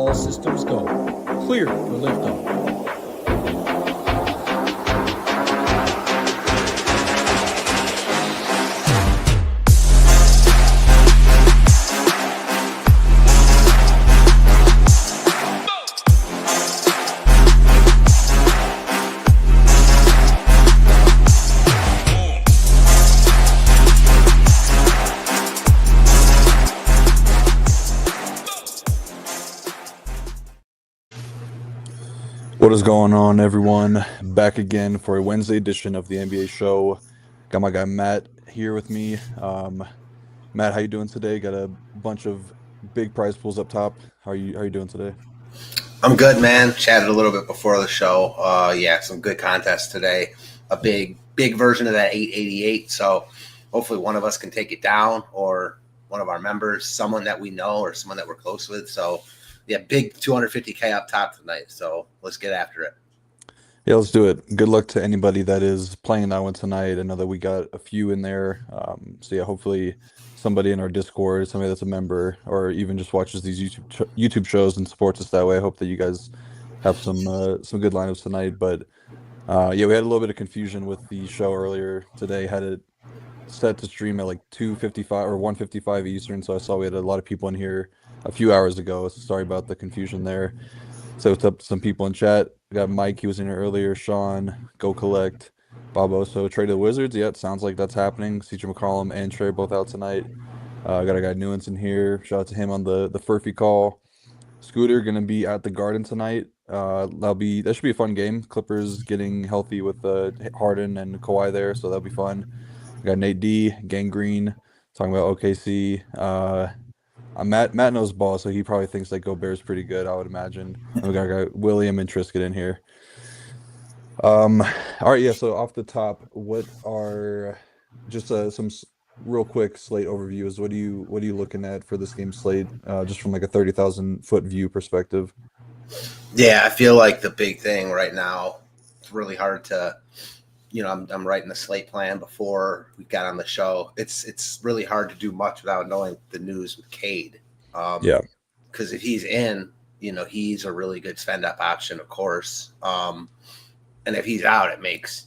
All systems go. Clear for liftoff. What is going on, everyone? Back again for a Wednesday edition of the NBA show. Got my guy Matt here with me. Matt, how you doing today? Got a bunch of big prize pools up top. How are you doing today? I'm good, man. Chatted a little bit before the show. Some good contests today. A big version of that 888. So hopefully one of us can take it down, or one of our members, someone that we know or someone that we're close with. So yeah, big 250K up top tonight. So let's get after it. Yeah, let's do it. Good luck to anybody that is playing that one tonight. I know that we got a few in there. Hopefully somebody in our Discord, somebody that's a member, or even just watches these YouTube shows and supports us that way. I hope that you guys have some good lineups tonight. But we had a little bit of confusion with the show earlier today. Had it set to stream at like 2:55 or 1:55 Eastern, so I saw we had a lot of people in here a few hours ago. So sorry about the confusion there. So it's up to some people in chat. We got Mike, he was in here earlier. Sean, Go Collect, Bob Oso, Trade to the Wizards. Yeah, it sounds like that's happening. CJ McCollum and Trey both out tonight. Got our guy Nuance in here. Shout out to him on the Furphy call. Scooter gonna be at the Garden tonight. That should be a fun game. Clippers getting healthy with Harden and Kawhi there, so that'll be fun. We got Nate D, Gangrene, talking about OKC. Matt knows ball, so he probably thinks that Gobert's pretty good, I would imagine. And we got our guy William and Trisket in here. All right, yeah. So off the top, what are just some real quick slate overviews? What are you looking at for this game slate? Just from like a 30,000-foot view perspective. Yeah, I feel like the big thing right now, it's really hard to. I'm writing the slate plan before we got on the show. It's really hard to do much without knowing the news with Cade. Because if he's in, he's a really good spend up option, of course. And if he's out, it makes,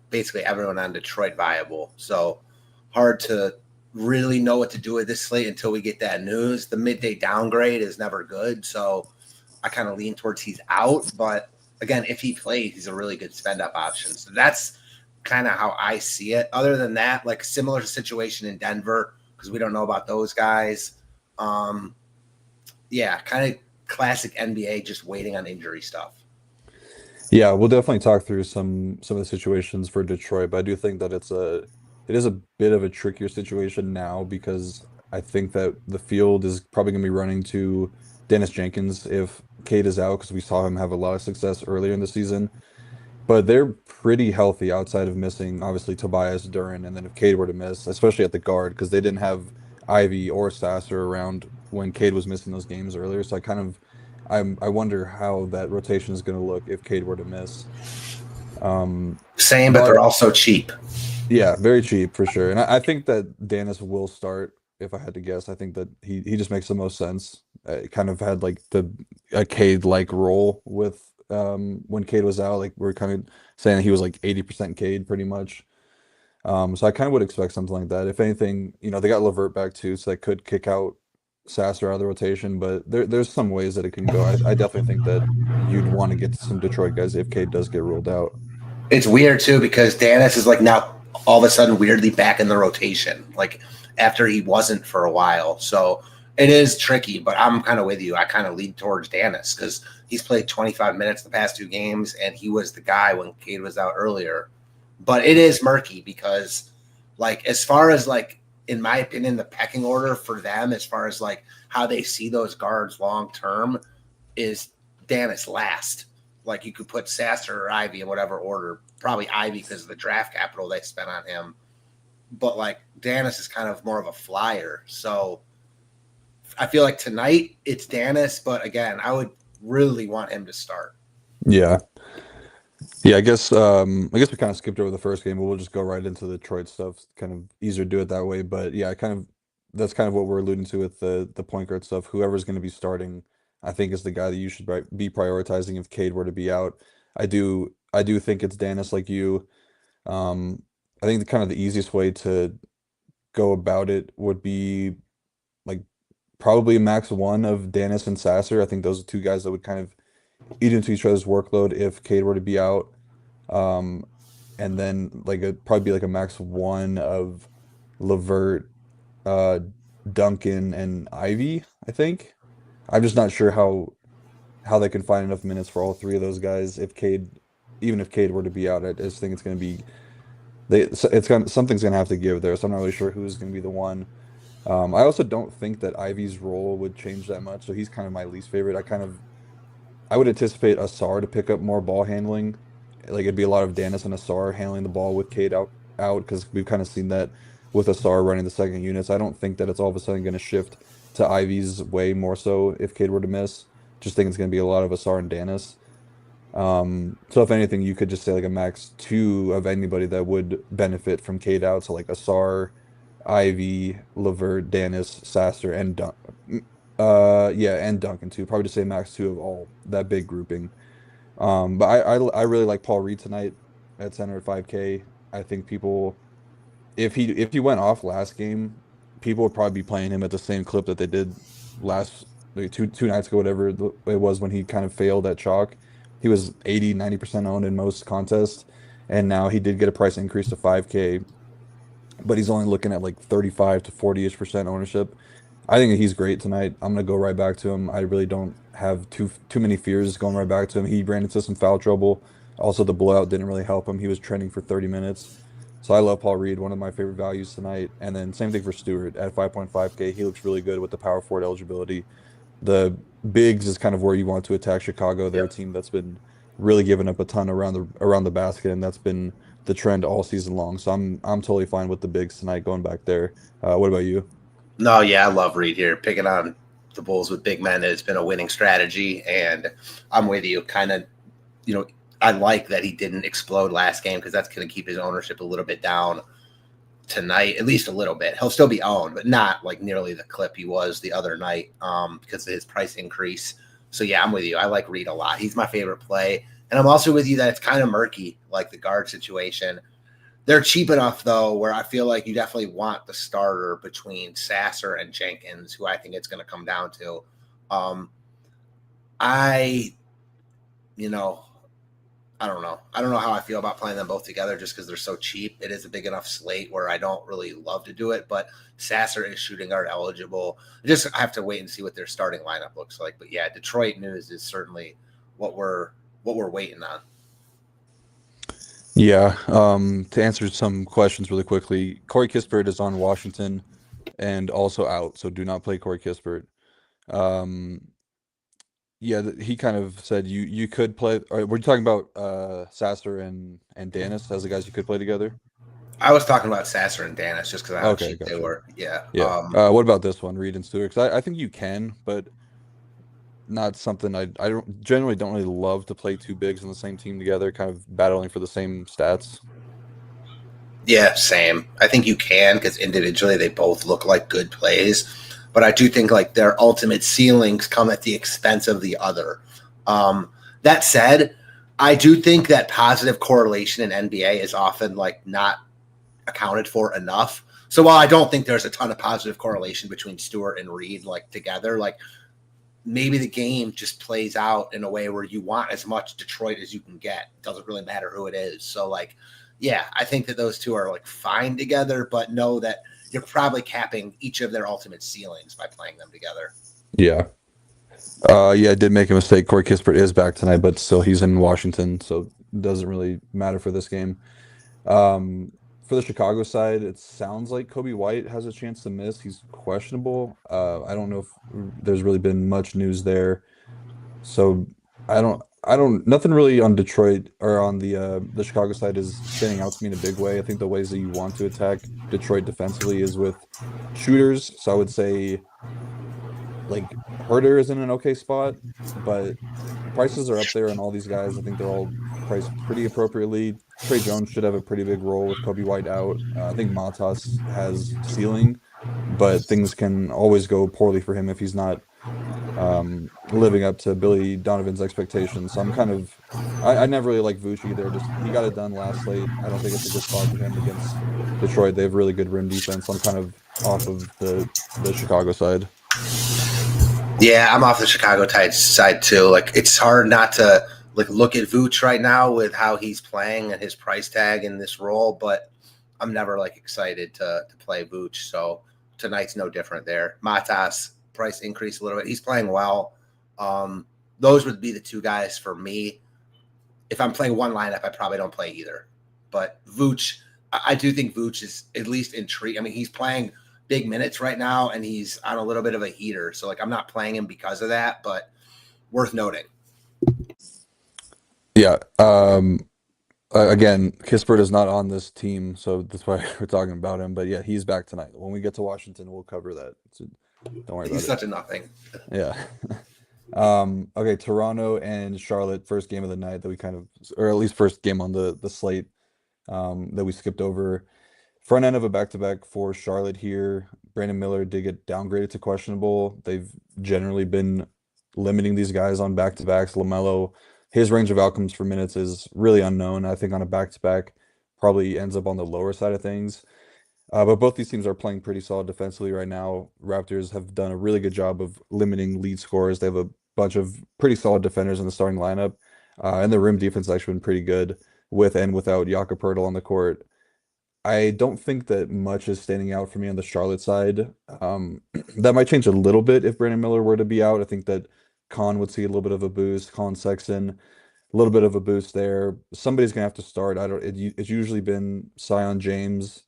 basically everyone on Detroit viable. So hard to really know what to do with this slate until we get that news. The midday downgrade is never good. So I kind of lean towards he's out. But again, if he plays, he's a really good spend up option. So that's kind of how I see it. Other than that, like a similar situation in Denver, because we don't know about those guys. Kind of classic NBA, just waiting on injury stuff. Yeah, we'll definitely talk through some of the situations for Detroit, but I do think that it is a bit of a trickier situation now, because I think that the field is probably going to be running to Dennis Jenkins if Cade is out, because we saw him have a lot of success earlier in the season. But they're pretty healthy outside of missing, obviously, Tobias, Duren, and then if Cade were to miss, especially at the guard, because they didn't have Ivy or Sasser around when Cade was missing those games earlier. So I wonder how that rotation is going to look if Cade were to miss. Same, but they're also cheap. Yeah, very cheap for sure. And I think that Dennis will start, if I had to guess. I think that he just makes the most sense. Kind of had like a Cade-like role with when Cade was out. Like we're kind of saying that he was like 80% Cade pretty much. So I kind of would expect something like that. If anything, they got LeVert back too, so they could kick out Sasser out of the rotation. But there's some ways that it can go. I definitely think that you'd want to get some Detroit guys if Cade does get ruled out. It's weird too, because Dennis is like now all of a sudden weirdly back in the rotation, like after he wasn't for a while. So it is tricky, but I'm kind of with you. I kind of lean towards Dennis because he's played 25 minutes the past two games, and he was the guy when Cade was out earlier. But it is murky because, like, as far as, like, in my opinion, the pecking order for them, as far as, like, how they see those guards long-term, is Dennis last. Like, you could put Sasser or Ivy in whatever order. Probably Ivy because of the draft capital they spent on him. But, like, Dennis is kind of more of a flyer. So I feel like tonight it's Dennis, but again, I would really want him to start. Yeah. Yeah, I guess we kind of skipped over the first game, but we'll just go right into the Detroit stuff. It's kind of easier to do it that way. But yeah, that's kind of what we're alluding to with the point guard stuff. Whoever's going to be starting, I think is the guy that you should be prioritizing if Cade were to be out. I do think it's Danis like you. I think kind of the easiest way to go about it would be like probably a max one of Danis and Sasser. I think those are two guys that would kind of eat into each other's workload if Cade were to be out. Um, and then like it'd probably be like a max one of Levert, uh, Duncan, and Ivy, I think. I'm just not sure how they can find enough minutes for all three of those guys if Cade, even if Cade were to be out. I just think it's going to be something's going to have to give there. So I'm not really sure who's going to be the one. I also don't think that Ivy's role would change that much, so he's kind of my least favorite. I would anticipate Asar to pick up more ball handling. Like it'd be a lot of Danis and Asar handling the ball with Cade out because we've kind of seen that with Asar running the second units. I don't think that it's all of a sudden going to shift to Ivy's way more so if Cade were to miss. Just think it's going to be a lot of Asar and Danis. So if anything, you could just say like a max two of anybody that would benefit from Cade out. So like Asar, Ivy, Levert, Danis, Sasser, and and Duncan too. Probably just say max two of all that big grouping. But I really like Paul Reed tonight at center at 5K. I think people, if he went off last game, people would probably be playing him at the same clip that they did last like two nights ago, whatever it was when he kind of failed at chalk. He was 80-90% owned in most contests, and now he did get a price increase to 5K, but he's only looking at like 35 to 40-ish% ownership. I think he's great tonight. I'm gonna go right back to him. I really don't have too many fears going right back to him. He ran into some foul trouble. Also, the blowout didn't really help him. He was trending for 30 minutes. So I love Paul Reed, one of my favorite values tonight. And then same thing for Stewart at 5.5K. He looks really good with the power forward eligibility. The bigs is kind of where you want to attack Chicago. They're a team that's been really giving up a ton around the basket, and that's been the trend all season long. So I'm totally fine with the bigs tonight going back there. What about you? No, yeah, I love Reed here. Picking on the Bulls with big men has been a winning strategy, and I'm with you. Kind of, I like that he didn't explode last game because that's going to keep his ownership a little bit down tonight, at least a little bit. He'll still be owned, but not like nearly the clip he was the other night because of his price increase. So, yeah, I'm with you. I like Reed a lot. He's my favorite play. And I'm also with you that it's kind of murky, like the guard situation. They're cheap enough, though, where I feel like you definitely want the starter between Sasser and Jenkins, who I think it's going to come down to. I don't know. I don't know how I feel about playing them both together just because they're so cheap. It is a big enough slate where I don't really love to do it, but Sasser is shooting guard eligible. I just have to wait and see what their starting lineup looks like. But yeah, Detroit news is certainly what we're waiting on. Yeah. To answer some questions really quickly, Corey Kispert is on Washington and also out, so do not play Corey Kispert. Yeah, he kind of said you could play. Were you talking about Sasser and Danis as the guys you could play together? I was talking about Sasser and Danis just because I how cheap gotcha. they were. Yeah. Yeah. What about this one, Reed and Stewart? Because I think you can, but not something I generally don't really love to play two bigs on the same team together, kind of battling for the same stats. Yeah, same. I think you can because individually they both look like good plays. But I do think like their ultimate ceilings come at the expense of the other. That said, I do think that positive correlation in NBA is often like not accounted for enough. So while I don't think there's a ton of positive correlation between Stewart and Reed like together, like maybe the game just plays out in a way where you want as much Detroit as you can get. It doesn't really matter who it is. So like, yeah, I think that those two are like fine together, but know that you're probably capping each of their ultimate ceilings by playing them together. Yeah. I did make a mistake. Corey Kispert is back tonight, but still he's in Washington, so it doesn't really matter for this game. For the Chicago side, it sounds like Kobe White has a chance to miss. He's questionable. I don't know if there's really been much news there. So nothing really on Detroit or on the Chicago side is standing out to me in a big way. I think the ways that you want to attack Detroit defensively is with shooters. So I would say like Herter is in an okay spot, but prices are up there on all these guys. I think they're all priced pretty appropriately. Trey Jones should have a pretty big role with Kobe White out. I think Matas has ceiling, but things can always go poorly for him if he's not living up to Billy Donovan's expectations. So I never really liked Vooch either. Just he got it done last slate. I don't think it's a good spot for him against Detroit. They have really good rim defense. So I'm kind of off of the Chicago side. Yeah, I'm off the Chicago Tide side too. Like, it's hard not to look at Vooch right now with how he's playing and his price tag in this role, but I'm never excited to play Vooch. So tonight's no different there. Matas price increase a little bit. He's playing well. Those would be the two guys for me. If I'm playing one lineup, I probably don't play either. But Vooch, I do think Vooch is at least intrigued. I mean, he's playing big minutes right now, and he's on a little bit of a heater. So I'm not playing him because of that, but worth noting. Yeah. Again, Kispert is not on this team, so that's why we're talking about him. But yeah, he's back tonight. When we get to Washington, we'll cover that. So don't worry about it. He's such a nothing. Yeah. Okay, Toronto and Charlotte, first game of the night that we or at least first game on the slate that we skipped over. Front end of a back-to-back for Charlotte here. Brandon Miller did get downgraded to questionable. They've generally been limiting these guys on back-to-backs. LaMelo, his range of outcomes for minutes is really unknown. I think on a back-to-back probably ends up on the lower side of things. But both these teams are playing pretty solid defensively right now. Raptors have done a really good job of limiting lead scorers. They have a bunch of pretty solid defenders in the starting lineup. And the rim defense has actually been pretty good with and without Jakob Poeltl on the court. I don't think that much is standing out for me on the Charlotte side. That might change a little bit if Brandon Miller were to be out. I think that Khan would see a little bit of a boost. Colin Sexton, a little bit of a boost there. Somebody's gonna have to start. It's usually been Sion James.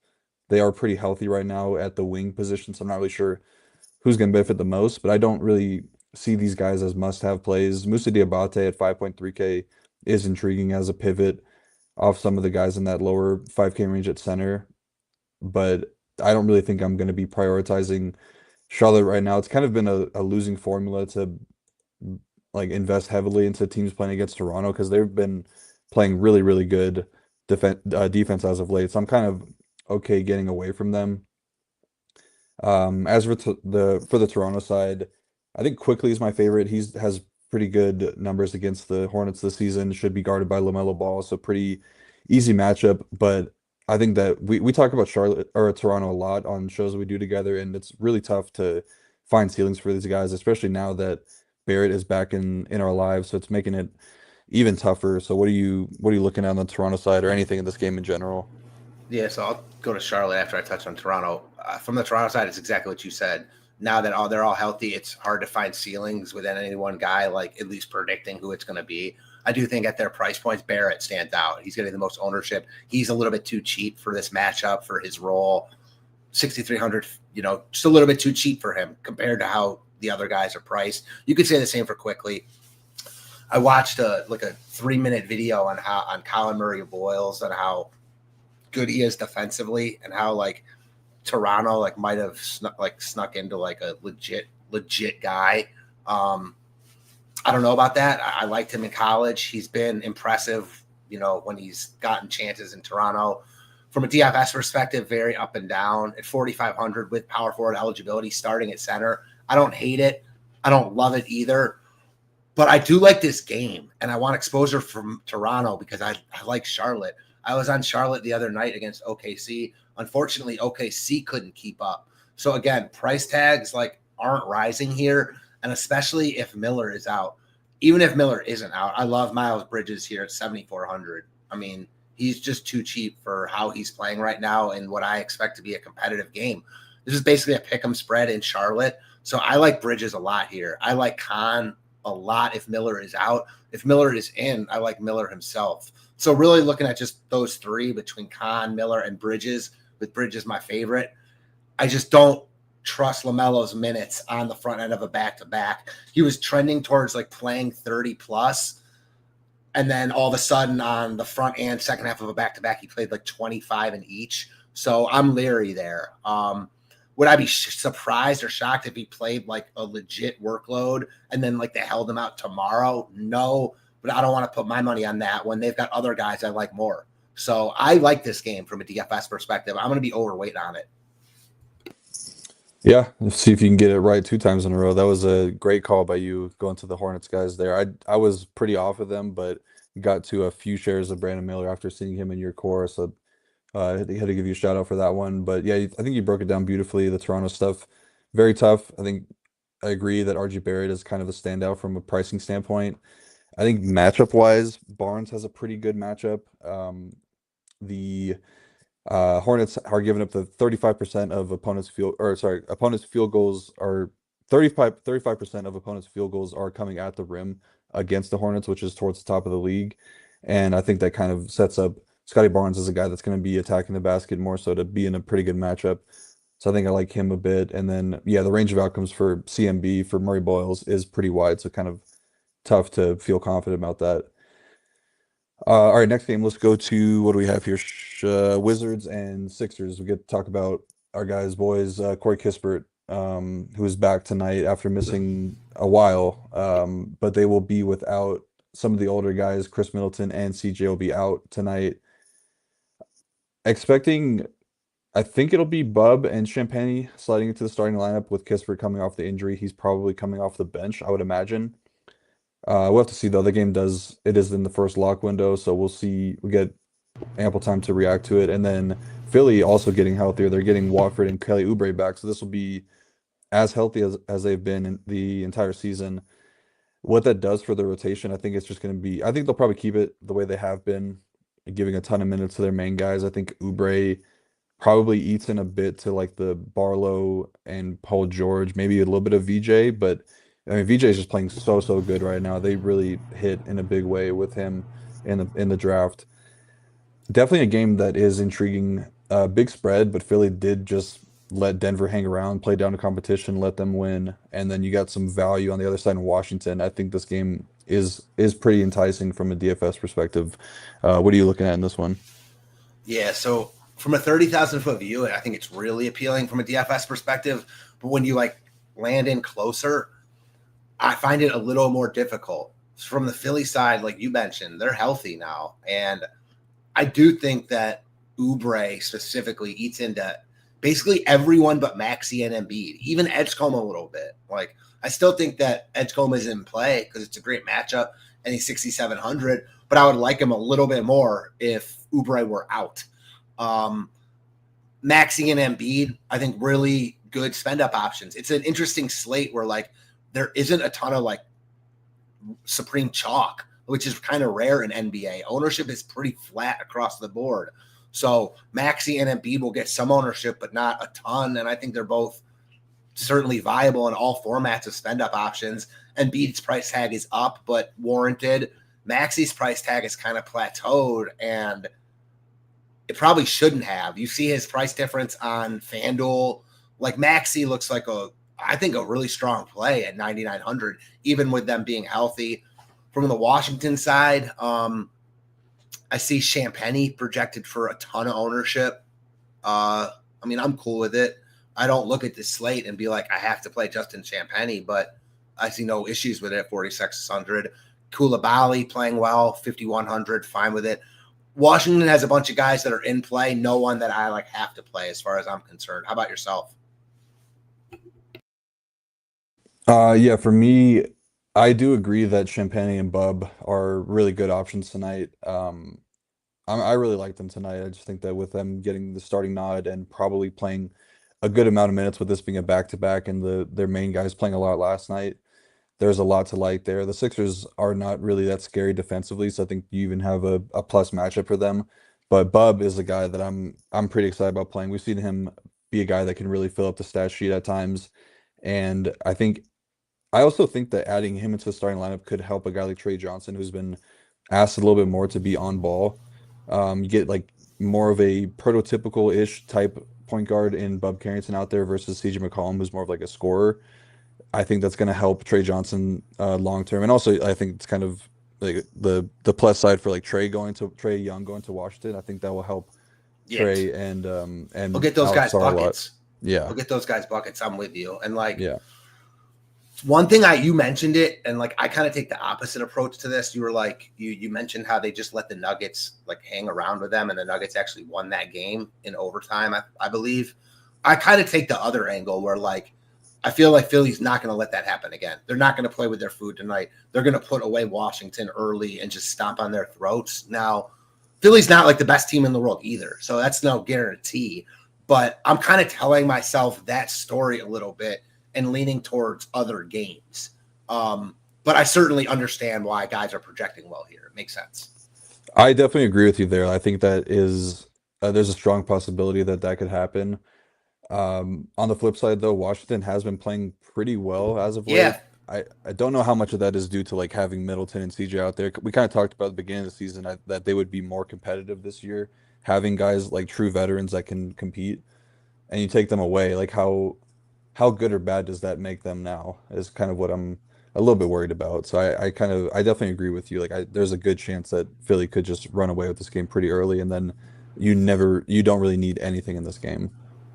They are pretty healthy right now at the wing position, so I'm not really sure who's gonna benefit the most. But I don't really see these guys as must-have plays. Moussa Diabate at 5.3K is intriguing as a pivot off some of the guys in that lower 5K range at center, but I don't really think I'm going to be prioritizing Charlotte right now. It's kind of been a losing formula to invest heavily into teams playing against Toronto because they've been playing really, really good defense as of late. So I'm kind of okay getting away from them. As for the Toronto side, I think Quickly is my favorite. He has pretty good numbers against the Hornets this season. Should be guarded by LaMelo Ball, so pretty easy matchup. But I think that we talk about Charlotte or Toronto a lot on shows we do together, and it's really tough to find ceilings for these guys, especially now that Barrett is back in our lives. So it's making it even tougher. So what are you looking at on the Toronto side or anything in this game in general? Yeah, so I'll go to Charlotte after I touch on Toronto. From the Toronto side, it's exactly what you said. Now that they're all healthy, it's hard to find ceilings within any one guy, at least predicting who it's going to be. I do think at their price points, Barrett stands out. He's getting the most ownership. He's a little bit too cheap for this matchup, for his role. 6,300, just a little bit too cheap for him compared to how the other guys are priced. You could say the same for Quickly. I watched a 3-minute video on Colin Murray-Boyles and how good he is defensively and how Toronto might have snuck into a legit guy. I don't know about that. I liked him in college. He's been impressive, when he's gotten chances in Toronto. From a DFS perspective, very up and down at 4,500 with power forward eligibility starting at center. I don't hate it. I don't love it either. But I do like this game, and I want exposure from Toronto because I like Charlotte. I was on Charlotte the other night against OKC. Unfortunately, OKC couldn't keep up. So again, price tags aren't rising here, and especially if Miller is out. Even if Miller isn't out, I love Miles Bridges here at 7,400. I mean, he's just too cheap for how he's playing right now and what I expect to be a competitive game. This is basically a pick'em spread in Charlotte. So I like Bridges a lot here. I like Khan a lot if Miller is out. If Miller is in, I like Miller himself. So really looking at just those three between Khan, Miller, and Bridges, with Bridges my favorite. I just don't trust LaMelo's minutes on the front end of a back-to-back. He was trending towards playing 30 plus. And then all of a sudden on the front and second half of a back-to-back, he played 25 in each. So I'm leery there. Would I be surprised or shocked if he played a legit workload and then they held him out tomorrow? No, but I don't want to put my money on that when they've got other guys I like more. So I like this game from a DFS perspective. I'm going to be overweight on it. Yeah, see if you can get it right 2 times in a row. That was a great call by you going to the Hornets guys there. I was pretty off of them, but got to a few shares of Brandon Miller after seeing him in your core, so I had to give you a shout out for that one. But yeah, I think you broke it down beautifully. The Toronto stuff, very tough. I think I agree that RJ Barrett is kind of the standout from a pricing standpoint. I think matchup wise, Barnes has a pretty good matchup. The Hornets are giving up the 35% of opponents' field goals are 35% of opponents' field goals are coming at the rim against the Hornets, which is towards the top of the league. And I think that kind of sets up Scotty Barnes as a guy that's going to be attacking the basket more so to be in a pretty good matchup. So I think I like him a bit. And then, yeah, the range of outcomes for CMB for Murray Boyles is pretty wide. So kind of tough to feel confident about that. All right, next game. Let's go to what do we have here? Wizards and Sixers. We get to talk about our guys, boys. Corey Kispert, who is back tonight after missing a while, but they will be without some of the older guys. Chris Middleton and CJ will be out tonight. Expecting, I think it'll be Bub and Champagnie sliding into the starting lineup with Kispert coming off the injury. He's probably coming off the bench, I would imagine. We'll have to see though. The game it is in the first lock window, so we'll see. We get ample time to react to it, and then Philly also getting healthier. They're getting Watford and Kelly Oubre back, so this will be as healthy as they've been in the entire season. What that does for the rotation, I think it's just going to be. I think they'll probably keep it the way they have been, giving a ton of minutes to their main guys. I think Oubre probably eats in a bit to like the Barlow and Paul George, maybe a little bit of VJ, but I mean VJ is just playing so good right now. They really hit in a big way with him in the draft. Definitely a game that is intriguing. Big spread, but Philly did just let Denver hang around, play down to competition, let them win, and then you got some value on the other side in Washington. I think this game is pretty enticing from a DFS perspective. What are you looking at in this one? Yeah, so from a 30,000-foot view, I think it's really appealing from a DFS perspective. But when you like land in closer, I find it a little more difficult. From the Philly side, like you mentioned, they're healthy now. And I do think that Oubre specifically eats into basically everyone but Maxey and Embiid, even Edgecombe a little bit. Like, I still think that Edgecombe is in play because it's a great matchup and he's 6,700, but I would like him a little bit more if Oubre were out. Maxey and Embiid, I think, really good spend up options. It's an interesting slate where like there isn't a ton of like supreme chalk, which is kind of rare in NBA. Ownership is pretty flat across the board. So Maxey and Embiid will get some ownership, but not a ton. And I think they're both certainly viable in all formats of spend up options. Embiid's price tag is up, but warranted. Maxey's price tag is kind of plateaued, and it probably shouldn't have. You see his price difference on FanDuel. Like Maxey looks like I think a really strong play at 9,900, even with them being healthy. From the Washington side, I see Champagnie projected for a ton of ownership. I mean, I'm cool with it. I don't look at the slate and be like, I have to play Justin Champagnie, but I see no issues with it at 4,600. Koulibaly playing well, 5,100, fine with it. Washington has a bunch of guys that are in play. No one that I like have to play as far as I'm concerned. How about yourself? Yeah, for me, I do agree that Champagnie and Bub are really good options tonight. I really like them tonight. I just think that with them getting the starting nod and probably playing a good amount of minutes with this being a back-to-back and their main guys playing a lot last night, there's a lot to like there. The Sixers are not really that scary defensively, so I think you even have a plus matchup for them. But Bub is a guy that I'm pretty excited about playing. We've seen him be a guy that can really fill up the stat sheet at times. And I also think that adding him into the starting lineup could help a guy like Trey Johnson, who's been asked a little bit more to be on ball. You get like more of a prototypical-ish type point guard in Bub Carrington out there versus CJ McCollum, who's more of like a scorer. I think that's going to help Trey Johnson long term, and also I think it's kind of like the plus side for like Trey Young going to Washington. I think that will help Yes. Trey and We'll get those Alex guys Sarr a lot. buckets. Yeah, We'll get those guys buckets. I'm with you. And like, yeah. one thing you mentioned it, and like I kind of take the opposite approach to this. You were like, you mentioned how they just let the Nuggets like hang around with them, and the Nuggets actually won that game in overtime, I believe. I kind of take the other angle where like I feel like Philly's not going to let that happen again. They're not going to play with their food tonight. They're going to put away Washington early and just stomp on their throats. Now, Philly's not like the best team in the world either, so that's no guarantee. But I'm kind of telling myself that story a little bit and leaning towards other games. But I certainly understand why guys are projecting well here. It makes sense. I definitely agree with you there. I think that is there's a strong possibility that that could happen. On the flip side, though, Washington has been playing pretty well as of late. Yeah. I don't know how much of that is due to like having Middleton and CJ out there. We kind of talked about at the beginning of the season that they would be more competitive this year, having guys like true veterans that can compete, and you take them away. Like how good or bad does that make them now? Is kind of what I'm a little bit worried about. So I definitely agree with you. Like there's a good chance that Philly could just run away with this game pretty early, and then you don't really need anything in this game.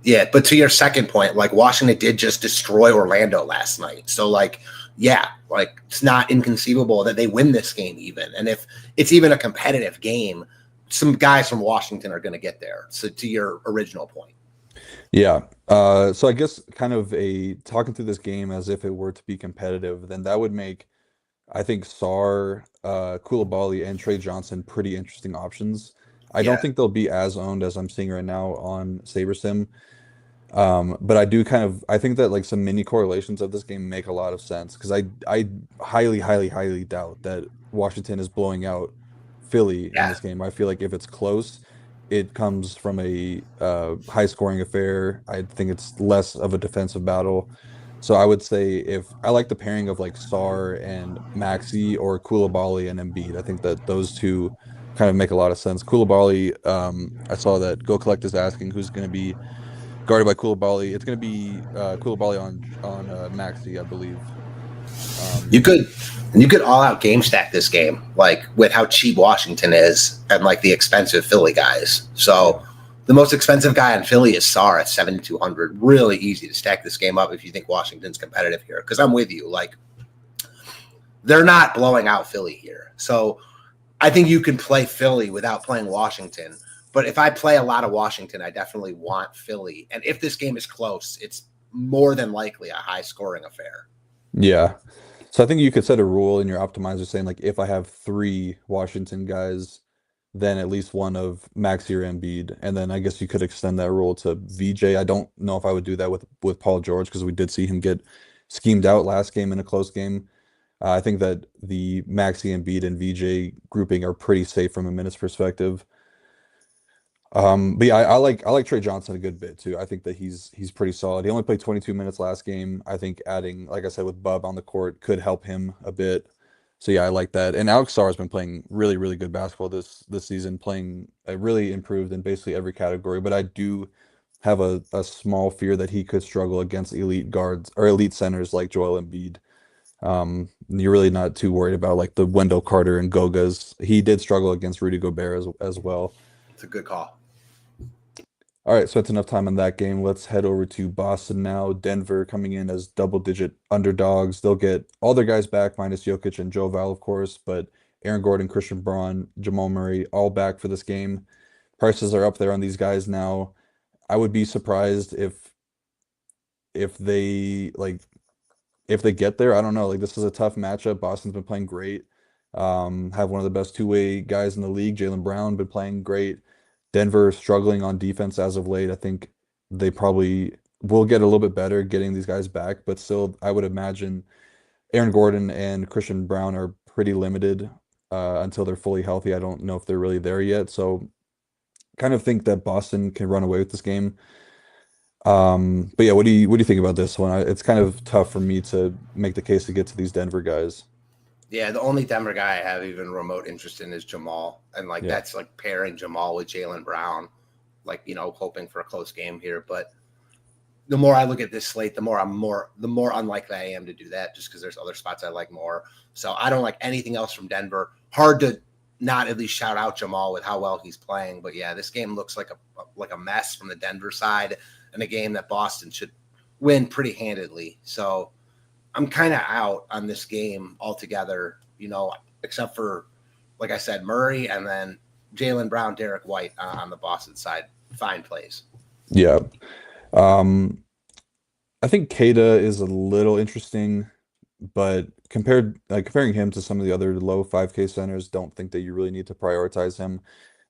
Yeah, but to your second point, like Washington did just destroy Orlando last night. So like, yeah, like it's not inconceivable that they win this game even. And if it's even a competitive game, some guys from Washington are going to get there. So to your original point. Yeah. So I guess kind of talking through this game as if it were to be competitive, then that would make I think Sar, Koulibaly, and Trey Johnson pretty interesting options. I don't Yeah. think they'll be as owned as I'm seeing right now on SaberSim. But I think that like some mini correlations of this game make a lot of sense because I highly doubt that Washington is blowing out Philly in Yeah. this game. I feel like if it's close, it comes from a high scoring affair. I think it's less of a defensive battle. So I would say if I like the pairing of like Sar and Maxi or Koulibaly and Embiid, I think that those two kind of make a lot of sense. Koulibaly, I saw that Go Collect is asking who's going to be guarded by Koulibaly. It's going to be Koulibaly on Maxi, I believe. You could all out game stack this game, like with how cheap Washington is and like the expensive Philly guys. So the most expensive guy in Philly is Sar at 7,200. Really easy to stack this game up if you think Washington's competitive here. Because I'm with you, like they're not blowing out Philly here. So I think you can play Philly without playing Washington. But if I play a lot of Washington, I definitely want Philly. And if this game is close, it's more than likely a high scoring affair. Yeah. So I think you could set a rule in your optimizer saying like if I have three Washington guys, then at least one of Maxi or Embiid, and then I guess you could extend that rule to VJ. I don't know if I would do that with Paul George because we did see him get schemed out last game in a close game. I think that the Maxi, Embiid, and VJ grouping are pretty safe from a minutes perspective. But yeah, I like Trey Johnson a good bit too. I think that he's pretty solid. He only played 22 minutes last game. I think adding, like I said, with Bub on the court could help him a bit. So yeah, I like that. And Alex Sarr has been playing really good basketball this season, playing really improved in basically every category. But I do have a small fear that he could struggle against elite guards or elite centers like Joel Embiid. You're really not too worried about like the Wendell Carter and Gogas. He did struggle against Rudy Gobert as well. It's a good call. All right, so that's enough time on that game. Let's head over to Boston now. Denver coming in as double-digit underdogs. They'll get all their guys back, minus Jokic and Joe Val, of course, but Aaron Gordon, Christian Braun, Jamal Murray, all back for this game. Prices are up there on these guys now. I would be surprised if they like if they get there. I don't know. Like this is a tough matchup. Boston's been playing great. Have one of the best two-way guys in the league. Jaylen Brown been playing great. Denver struggling on defense as of late. I think they probably will get a little bit better getting these guys back, but still, I would imagine Aaron Gordon and Christian Braun are pretty limited until they're fully healthy. I don't know if they're really there yet, so kind of think that Boston can run away with this game. But yeah, what do you think about this one? It's kind of tough for me to make the case to get to these Denver guys. Yeah, the only Denver guy I have even remote interest in is Jamal. And like that's like pairing Jamal with Jaylen Brown, like, hoping for a close game here. But the more I look at this slate, the more unlikely I am to do that just because there's other spots I like more. So I don't like anything else from Denver. Hard to not at least shout out Jamal with how well he's playing. But yeah, this game looks like a mess from the Denver side and a game that Boston should win pretty handedly. So I'm kind of out on this game altogether, except for, like I said, Murray and then Jaylen Brown, Derek White on the Boston side. Fine plays. Yeah. Um, I think Keita is a little interesting, but comparing him to some of the other low 5K centers, don't think that you really need to prioritize him.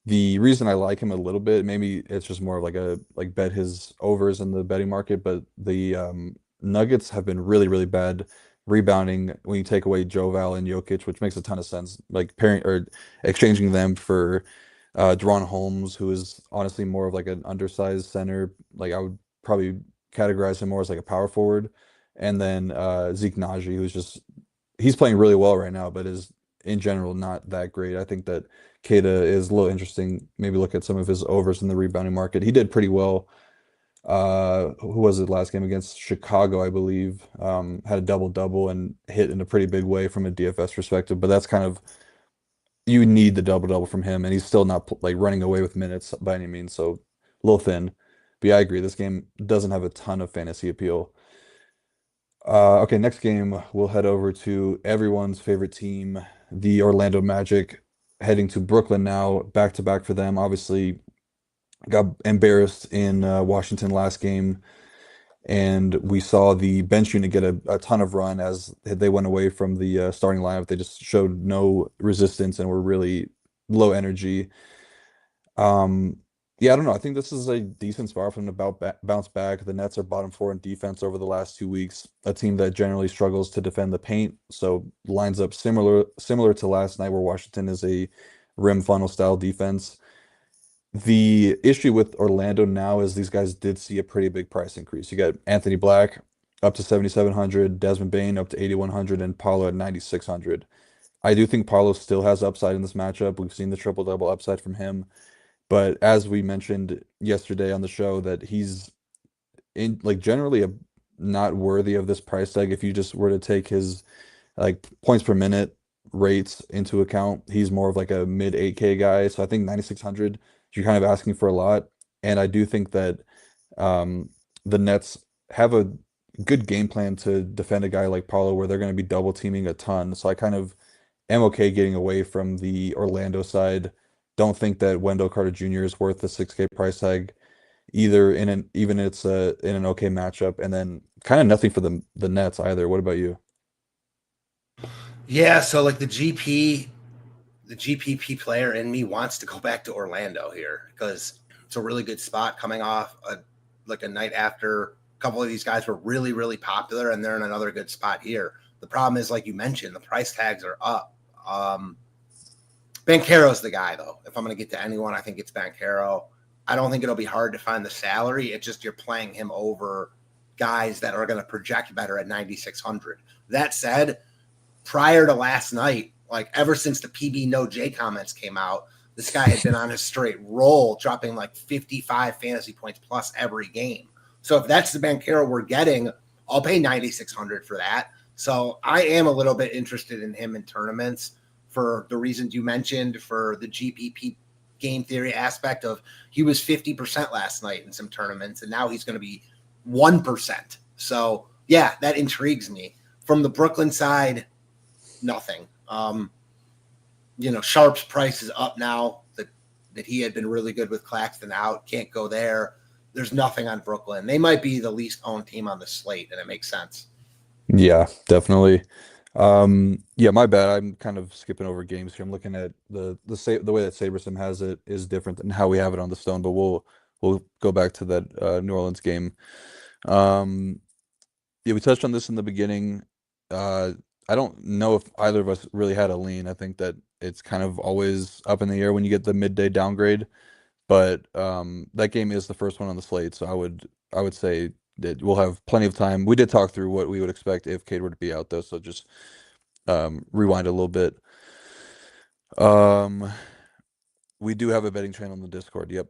The reason I like him a little bit, maybe it's just more of like bet his overs in the betting market, but the Nuggets have been really, really bad rebounding when you take away Joval and Jokic, which makes a ton of sense. Like pairing or exchanging them for Deron Holmes, who is honestly more of like an undersized center. Like I would probably categorize him more as like a power forward. And then Zeke Naji, he's playing really well right now, but is in general not that great. I think that Keita is a little interesting. Maybe look at some of his overs in the rebounding market. He did pretty well. Who was it last game against Chicago, I believe? Had a double double and hit in a pretty big way from a DFS perspective. But that's kind of you need the double double from him, and he's still not like running away with minutes by any means. So a little thin. But yeah, I agree. This game doesn't have a ton of fantasy appeal. Okay, next game, we'll head over to everyone's favorite team, the Orlando Magic, heading to Brooklyn now, back to back for them. Obviously, got embarrassed in Washington last game, and we saw the bench unit get a ton of run as they went away from the starting lineup. They just showed no resistance and were really low energy. Um, yeah, I don't know. I think this is a decent spot for them to bounce back. The Nets are bottom four in defense over the last 2 weeks, a team that generally struggles to defend the paint. So lines up similar to last night, where Washington is a rim funnel style defense. The issue with Orlando now is these guys did see a pretty big price increase. You got Anthony Black up to 7,700, Desmond Bane up to 8,100, and Paulo at 9,600. I do think Paulo still has upside in this matchup. We've seen the triple double upside from him. But as we mentioned yesterday on the show, that he's in like generally not worthy of this price tag. If you just were to take his like points per minute rates into account, he's more of like a mid 8K guy. So I think 9,600, you're kind of asking for a lot. And I do think that um, the Nets have a good game plan to defend a guy like Paulo, where they're going to be double teaming a ton. So I kind of am okay getting away from the Orlando side. Don't think that Wendell Carter Jr. is worth the 6K price tag either even it's in an okay matchup, and then kind of nothing for the Nets either. What about you? Yeah, so like the GPP player in me wants to go back to Orlando here because it's a really good spot coming off a night after a couple of these guys were really, really popular, and they're in another good spot here. The problem is, like you mentioned, the price tags are up. Banchero's the guy, though. If I'm going to get to anyone, I think it's Banchero. I don't think it'll be hard to find the salary. It's just you're playing him over guys that are going to project better at 9,600. That said, prior to last night, like ever since the PB No J comments came out, this guy had been on a straight roll, dropping like 55 fantasy points plus every game. So if that's the Banchero we're getting, I'll pay 9,600 for that. So I am a little bit interested in him in tournaments for the reasons you mentioned, for the GPP game theory aspect of he was 50% last night in some tournaments, and now he's going to be 1%. So yeah, that intrigues me. From the Brooklyn side, nothing. Sharp's price is up now that he had been really good with Claxton out. Can't go there. There's nothing on Brooklyn. They might be the least owned team on the slate, and it makes sense. Yeah, definitely. Yeah, my bad. I'm kind of skipping over games here. I'm looking at the way that SaberSim has it is different than how we have it on the Stone, but we'll go back to that New Orleans game. Um, yeah, we touched on this in the beginning. Uh, I don't know if either of us really had a lean. I think that it's kind of always up in the air when you get the midday downgrade. But that game is the first one on the slate, so I would say that we'll have plenty of time. We did talk through what we would expect if Cade were to be out, though, so just rewind a little bit. Um, we do have a betting train on the Discord. Yep.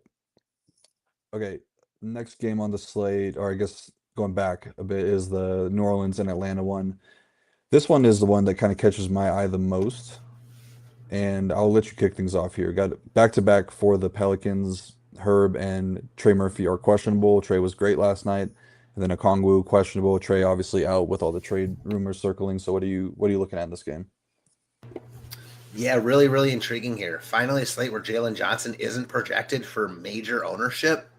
Okay. Next game on the slate, or I guess going back a bit, is the New Orleans and Atlanta one. This one is the one that kind of catches my eye the most, and I'll let you kick things off here. Got back to back for the Pelicans. Herb and Trey Murphy are questionable. Trey was great last night, and then Okongwu questionable. Trey obviously out with all the trade rumors circling. So what are you looking at in this game? Yeah, really, really intriguing here. Finally, a slate where Jalen Johnson isn't projected for major ownership.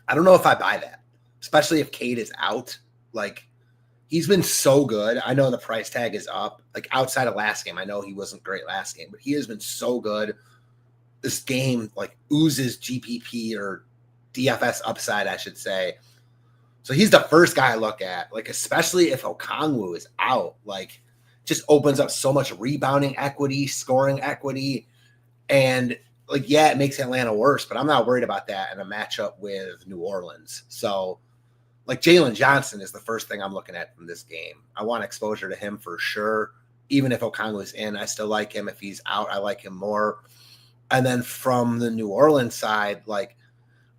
I don't know if I buy that, especially if Cade is out. Like, he's been so good. I know the price tag is up. Like, outside of last game, I know he wasn't great last game, but he has been so good. This game, like, oozes GPP or DFS upside, I should say. So he's the first guy I look at, like, especially if Okongwu is out. Like, just opens up so much rebounding equity, scoring equity. And, like, yeah, it makes Atlanta worse, but I'm not worried about that in a matchup with New Orleans. So, like, Jalen Johnson is the first thing I'm looking at from this game. I want exposure to him for sure. Even if Okongwu is in, I still like him. If he's out, I like him more. And then from the New Orleans side, like,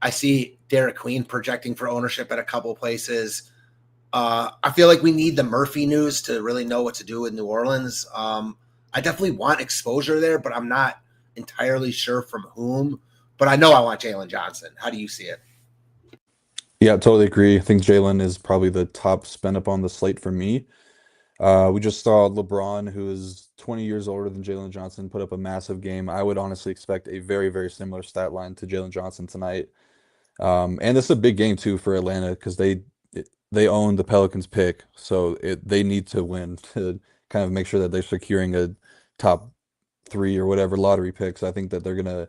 I see Derek Queen projecting for ownership at a couple of places. I feel like we need the Murphy news to really know what to do with New Orleans. I definitely want exposure there, but I'm not entirely sure from whom. But I know I want Jalen Johnson. How do you see it? Yeah, totally agree. I think Jalen is probably the top spend up on the slate for me. We just saw LeBron, who is 20 years older than Jalen Johnson, put up a massive game. I would honestly expect a very, very similar stat line to Jalen Johnson tonight. And this is a big game too for Atlanta because they own the Pelicans pick, so they need to win to kind of make sure that they're securing a top 3 or whatever lottery picks. I think that they're gonna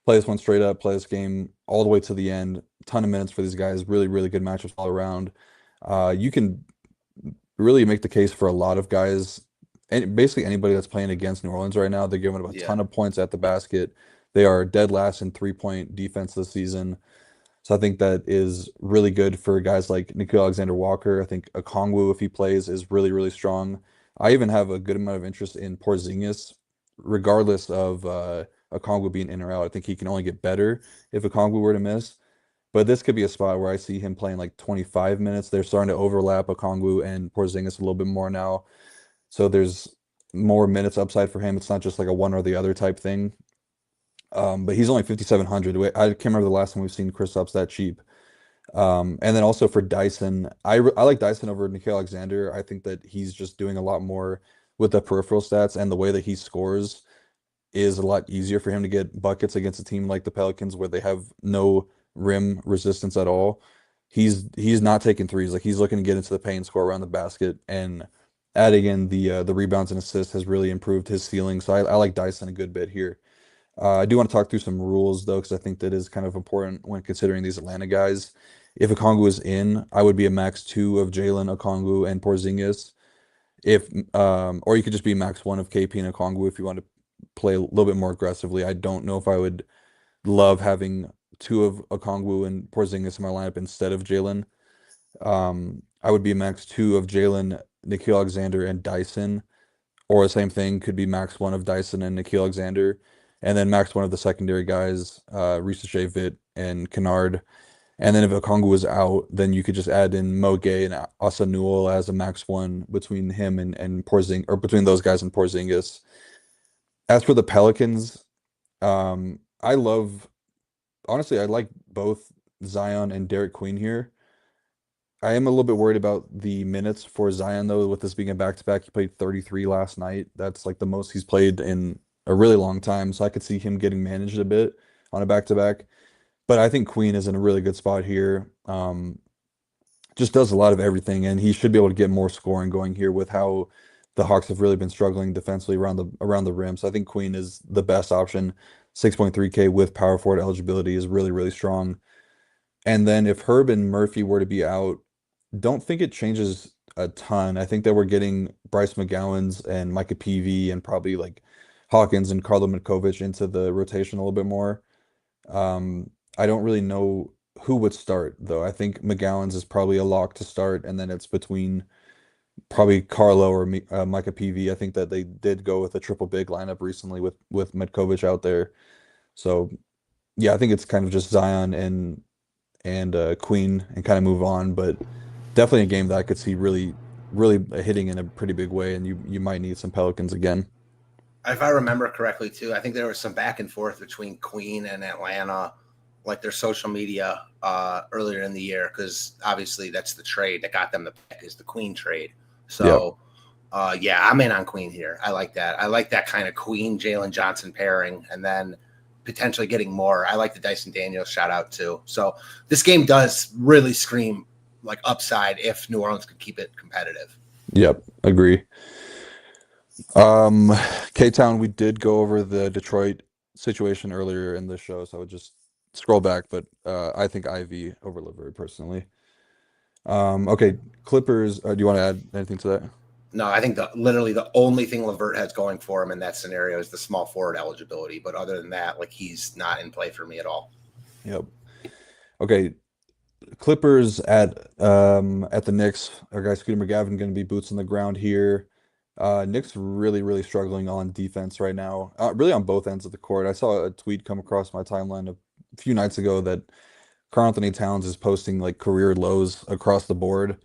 play this one straight up, play this game all the way to the end. Ton of minutes for these guys. Really, really good matchups all around. You can really make the case for a lot of guys, and basically anybody that's playing against New Orleans right now. They're giving up a ton of points at the basket. They are dead last in 3-point defense this season. So I think that is really good for guys like Nickeil Alexander-Walker. I think Okongwu, if he plays, is really, really strong. I even have a good amount of interest in Porzingis, regardless of Okongwu being in or out. I think he can only get better if Okongwu were to miss. But this could be a spot where I see him playing like 25 minutes. They're starting to overlap Okongwu and Porzingis a little bit more now. So there's more minutes upside for him. It's not just like a one or the other type thing. But he's only 5,700. I can't remember the last time we've seen Kristaps that cheap. And then also for Dyson, I like Dyson over Nickeil Alexander. I think that he's just doing a lot more with the peripheral stats, and the way that he scores is a lot easier for him to get buckets against a team like the Pelicans where they have no rim resistance at all. He's not taking threes. Like, he's looking to get into the paint, score around the basket, and adding in the rebounds and assists has really improved his ceiling. So I like Dyson a good bit here. I do want to talk through some rules though, because I think that is kind of important when considering these Atlanta guys. If Okongwu is in, I would be a max 2 of Jalen, Okongwu, and Porzingis. If or you could just be max 1 of KP and Okongwu if you want to play a little bit more aggressively. I don't know if I would love having 2 of Okongwu and Porzingis in my lineup instead of Jalen. I would be max 2 of Jalen, Nickeil Alexander, and Dyson, or the same thing, could be max 1 of Dyson and Nickeil Alexander, and then max 1 of the secondary guys, Risa Vit and Kennard. And then if Okongwu is out, then you could just add in Mo Gay and Asa Newell as a max 1 between him and Porzingis, or between those guys and Porzingis. As for the Pelicans, honestly, I like both Zion and Derek Queen here. I am a little bit worried about the minutes for Zion, though, with this being a back-to-back. He played 33 last night. That's like the most he's played in a really long time. So I could see him getting managed a bit on a back-to-back. But I think Queen is in a really good spot here. Just does a lot of everything, and he should be able to get more scoring going here with how the Hawks have really been struggling defensively around the rim. So I think Queen is the best option. 6.3K with power forward eligibility is really, really strong. And then if Herb and Murphy were to be out, don't think it changes a ton. I think that we're getting Bryce McGowan's and Micah Peavy and probably like Hawkins and Carlo Mitkovic into the rotation a little bit more. I don't really know who would start, though. I think McGowan's is probably a lock to start, and then it's between probably Carlo or Micah Peavy. I think that they did go with a triple big lineup recently with Mitkovic out there. So yeah, I think it's kind of just Zion and Queen and kind of move on, but definitely a game that I could see really, really hitting in a pretty big way, and you might need some Pelicans again. If I remember correctly, too, I think there was some back and forth between Queen and Atlanta, like their social media earlier in the year, because obviously that's the trade that got them the pick, is the Queen trade. So, yeah, I'm in on Queen here. I like that. I like that kind of Queen Jalen Johnson pairing, and then potentially getting more. I like the Dyson Daniels shout out too. So this game does really scream like upside if New Orleans could keep it competitive. Yep, agree. K-Town, we did go over the Detroit situation earlier in the show, so I would just scroll back, but I think Ivy over LeVert personally. Okay, Clippers, do you want to add anything to that? No, I think literally the only thing LeVert has going for him in that scenario is the small forward eligibility. But other than that, like, he's not in play for me at all. Yep. Okay, Clippers at the Knicks. Our guy Scooter McGavin going to be boots on the ground here. Knicks really struggling on defense right now. Really on both ends of the court. I saw a tweet come across my timeline a few nights ago that Karl Anthony Towns is posting like career lows across the board.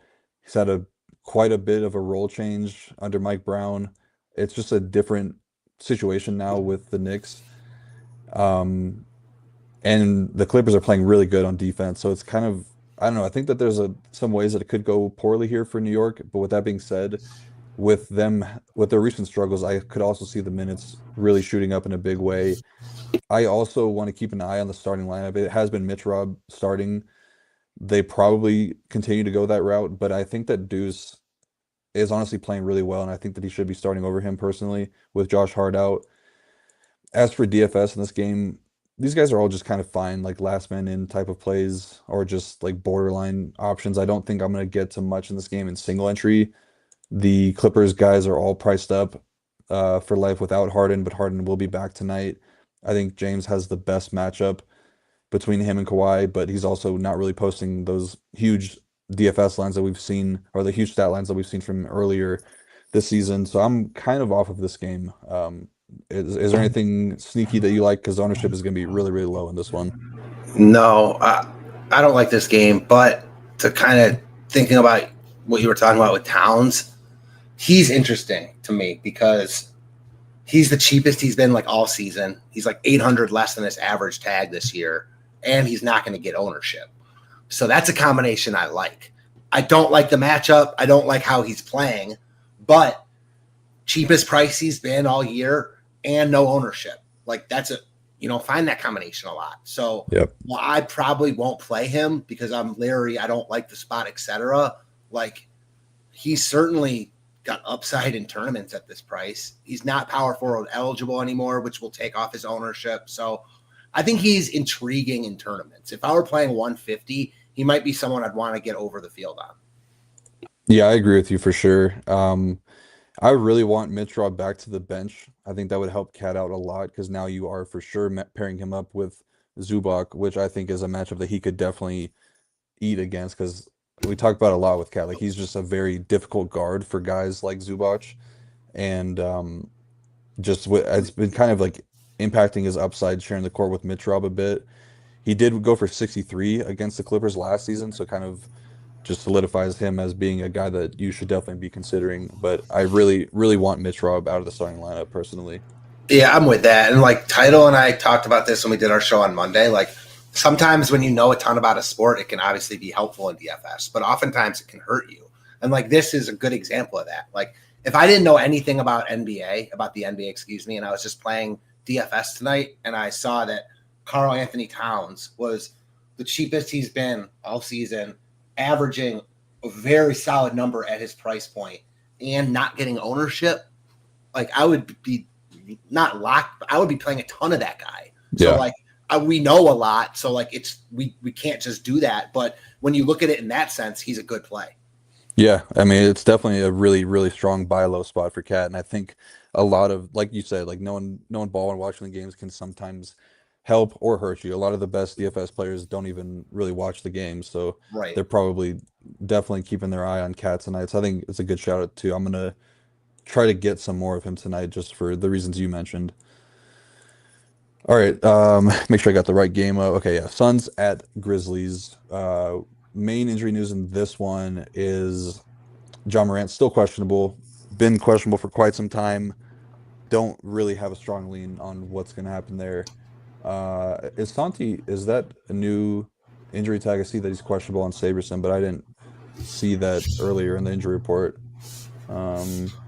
He's had quite a bit of a role change under Mike Brown. It's just a different situation now with the Knicks. And the Clippers are playing really good on defense. So it's kind of, I don't know, I think that there's some ways that it could go poorly here for New York. But with that being said, with their recent struggles, I could also see the minutes really shooting up in a big way. I also want to keep an eye on the starting lineup. It has been Mitch Robb starting. They probably continue to go that route, but I think that Deuce is honestly playing really well, and I think that he should be starting over him personally with Josh Hart out. As for DFS in this game, these guys are all just kind of fine, like last man in type of plays or just like borderline options. I don't think I'm going to get to much in this game in single entry. The Clippers guys are all priced up for life without Harden, but Harden will be back tonight. I think James has the best matchup between him and Kawhi, but he's also not really posting those huge DFS lines that we've seen, or the huge stat lines that we've seen from earlier this season. So I'm kind of off of this game. Is there anything sneaky that you like? Because ownership is going to be really low in this one. No, I don't like this game, but to kind of thinking about what you were talking about with Towns, he's interesting to me because he's the cheapest he's been like all season. He's like 800 less than his average tag this year, and he's not going to get ownership. So that's a combination I like. I don't like the matchup. I don't like how he's playing, but cheapest price he's been all year and no ownership. Like that's find that combination a lot. So While I probably won't play him because I'm leery, I don't like the spot, etc. Like he's certainly got upside in tournaments at this price. He's not power forward eligible anymore, which will take off his ownership. So I think he's intriguing in tournaments. If I were playing 150, he might be someone I'd want to get over the field on. Yeah, I agree with you for sure. I really want Mitch Robb back to the bench. I think that would help Cat out a lot because now you are for sure pairing him up with Zubac, which I think is a matchup that he could definitely eat against because we talk about it a lot with Cat. Like he's just a very difficult guard for guys like Zubac, and it's been kind of like impacting his upside sharing the court with Mitch Robb a bit. He did go for 63 against the Clippers last season, so kind of just solidifies him as being a guy that you should definitely be considering. But I really want Mitch Robb out of the starting lineup personally. Yeah, I'm with that. And like Title and I talked about this when we did our show on Monday. Like sometimes when you know a ton about a sport, it can obviously be helpful in DFS, but oftentimes it can hurt you. And like this is a good example of that. Like if I didn't know anything about the NBA, and I was just playing DFS tonight and I saw that Karl Anthony Towns was the cheapest he's been all season, averaging a very solid number at his price point and not getting ownership, like I would be not locked, but I would be playing a ton of that guy. So like we know a lot. So like we can't just do that. But when you look at it in that sense, he's a good play. Yeah. I mean, it's definitely a really strong buy low spot for Cat. And I think a lot of, like you said, like knowing ball and watching the games can sometimes help or hurt you. A lot of the best DFS players don't even really watch the games, so they're probably definitely keeping their eye on Cat tonight. So I think it's a good shout out too. I'm gonna try to get some more of him tonight just for the reasons you mentioned. All right, make sure I got the right game. Okay, yeah, Suns at Grizzlies. Main injury news in this one is Ja Morant still questionable. Been questionable for quite some time. Don't really have a strong lean on what's going to happen there. Is that a new injury tag? I see that he's questionable on Saberson, but I didn't see that earlier in the injury report. I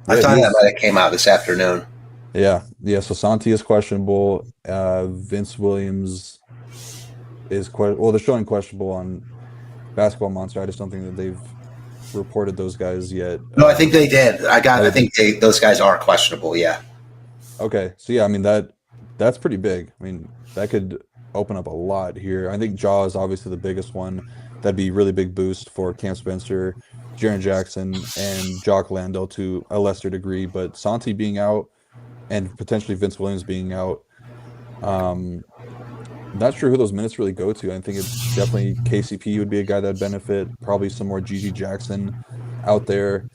thought that might have came out this afternoon. Yeah. So Santi is questionable. Vince Williams is they're showing questionable on Basketball Monster. I just don't think that they've reported those guys yet. No, I think they did. Oh, I they did. think those guys are questionable. Yeah. Okay, so yeah, I mean that's pretty big. I mean that could open up a lot here. I think Jaw is obviously the biggest one. That'd be really big boost for Cam Spencer, Jaren Jackson, and Jock Landale to a lesser degree. But Santi being out and potentially Vince Williams being out, um, not sure who those minutes really go to. I think it's definitely KCP would be a guy that'd benefit. Probably some more GG Jackson out there.